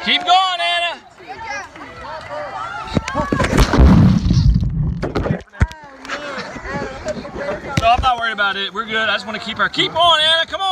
Keep going, Anna. No, I'm not worried about it. We're good. I just want to keep on, Anna. Come on.